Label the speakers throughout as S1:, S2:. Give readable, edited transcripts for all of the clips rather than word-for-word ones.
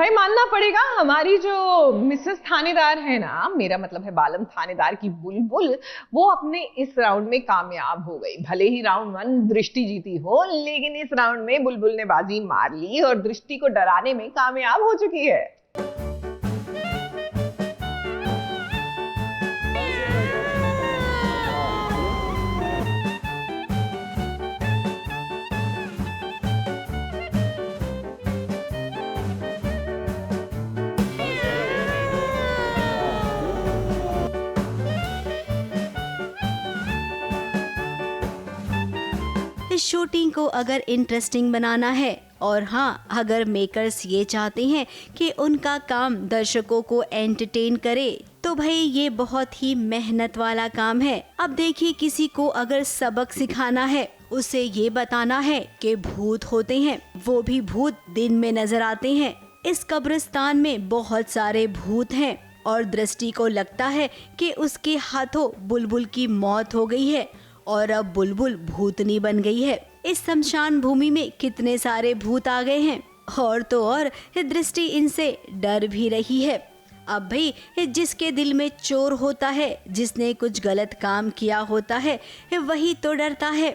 S1: भाई मानना पड़ेगा, हमारी जो मिसेस थानेदार है ना, मेरा मतलब है बालम थानेदार की बुलबुल, वो अपने इस राउंड में कामयाब हो गई। भले ही राउंड 1 दृष्टि जीती हो, लेकिन इस राउंड में बुलबुल ने बाजी मार ली और दृष्टि को डराने में कामयाब हो चुकी है।
S2: इस शूटिंग को अगर इंटरेस्टिंग बनाना है और हाँ, अगर मेकर्स ये चाहते हैं कि उनका काम दर्शकों को एंटरटेन करे, तो भाई ये बहुत ही मेहनत वाला काम है। अब देखिए, किसी को अगर सबक सिखाना है, उसे ये बताना है कि भूत होते हैं, वो भी भूत दिन में नजर आते हैं। इस कब्रिस्तान में बहुत सारे भूत हैं और दृष्टि को लगता है कि उसके हाथों बुलबुल की मौत हो गई है और अब बुलबुल भूतनी बन गई है। इस शमशान भूमि में कितने सारे भूत आ गए हैं और तो और दृष्टि इनसे डर भी रही है। अब भाई जिसके दिल में चोर होता है, जिसने कुछ गलत काम किया होता है, वही तो डरता है।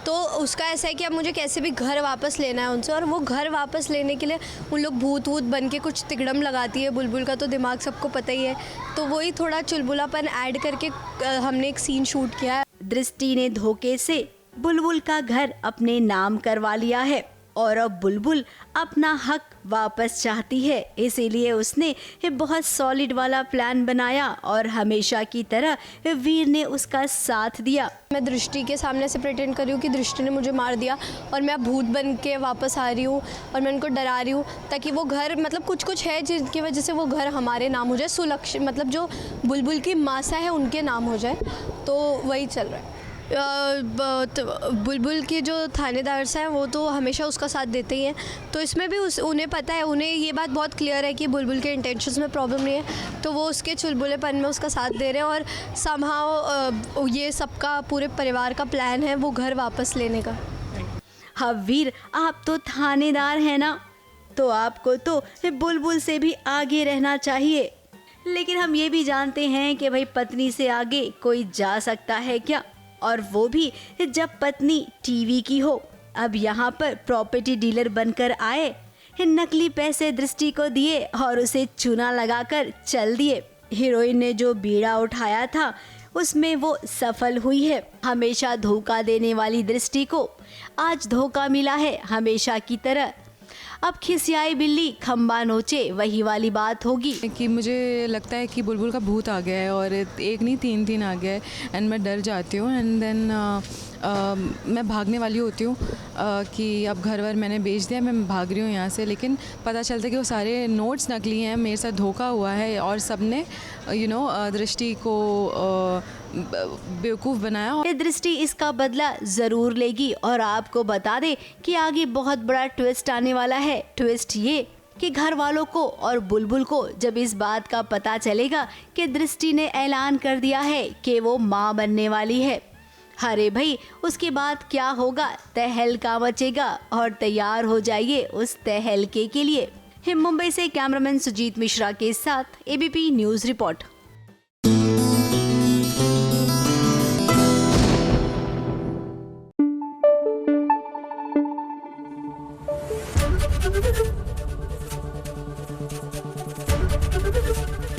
S3: तो उसका ऐसा है कि अब मुझे कैसे भी घर वापस लेना है उनसे, और वो घर वापस लेने के लिए उन लोग भूत वूत बन के कुछ तिकड़म लगाती है। बुलबुल का तो दिमाग सबको पता ही है, तो वही थोड़ा चुलबुलापन ऐड करके हमने एक सीन शूट किया है।
S2: दृष्टि ने धोखे से बुलबुल का घर अपने नाम करवा लिया है और अब बुलबुल अपना हक वापस चाहती है। इसीलिए उसने बहुत सॉलिड वाला प्लान बनाया और हमेशा की तरह वीर ने उसका साथ दिया।
S3: मैं दृष्टि के सामने से प्रिटेंड कर रही हूँ कि दृष्टि ने मुझे मार दिया और मैं भूत बन के वापस आ रही हूँ और मैं उनको डरा रही हूँ, ताकि वो घर, मतलब कुछ है जिनकी वजह से वो घर हमारे नाम हो जाए, सुलक्ष्य, मतलब जो बुलबुल की मासा है उनके नाम हो जाए। तो वही चल रहा है। बुलबुल के जो थानेदार हैं वो तो हमेशा उसका साथ देते ही हैं, तो इसमें भी उन्हें पता है, उन्हें ये बात बहुत क्लियर है कि बुलबुल के इंटेंशंस में प्रॉब्लम नहीं है, तो वो उसके चुलबुलेपन में उसका साथ दे रहे हैं। और समहाउ ये सबका, पूरे परिवार का प्लान है वो घर वापस लेने का।
S2: हाँ वीर, आप तो थानेदार हैं ना, तो आपको तो बुलबुल से भी आगे रहना चाहिए। लेकिन हम ये भी जानते हैं कि भाई पत्नी से आगे कोई जा सकता है क्या, और वो भी जब पत्नी टीवी की हो। अब यहाँ पर प्रॉपर्टी डीलर बनकर आए, नकली पैसे दृष्टि को दिए और उसे चूना लगाकर चल दिए। हीरोइन ने जो बीड़ा उठाया था उसमें वो सफल हुई है। हमेशा धोखा देने वाली दृष्टि को आज धोखा मिला है हमेशा की तरह। अब खिसियाई बिल्ली खम्बा नोचे, वही वाली बात होगी
S4: कि मुझे लगता है कि बुलबुल का भूत आ गया है और एक नहीं तीन आ गया है एंड मैं डर जाती हूँ एंड देन मैं भागने वाली होती हूँ कि अब घर वर मैंने बेच दिया, मैं भाग रही हूँ यहाँ से। लेकिन पता चलता है कि वो सारे नोट्स नकली हैं, मेरे साथ धोखा हुआ है और सबने दृष्टि को बेवकूफ़ बनाया।
S2: ये दृष्टि इसका बदला ज़रूर लेगी और आपको बता दे कि आगे बहुत बड़ा ट्विस्ट आने वाला है। ट्विस्ट ये कि घर वालों को और बुलबुल को जब इस बात का पता चलेगा कि दृष्टि ने ऐलान कर दिया है कि वो माँ बनने वाली है, अरे भाई उसके बाद क्या होगा, तहलका मचेगा। और तैयार हो जाइए उस तहलके के लिए। मुंबई से कैमरामैन सुजीत मिश्रा के साथ ABP news report.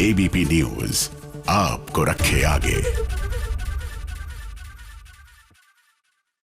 S5: ABP news आपको रखे आगे।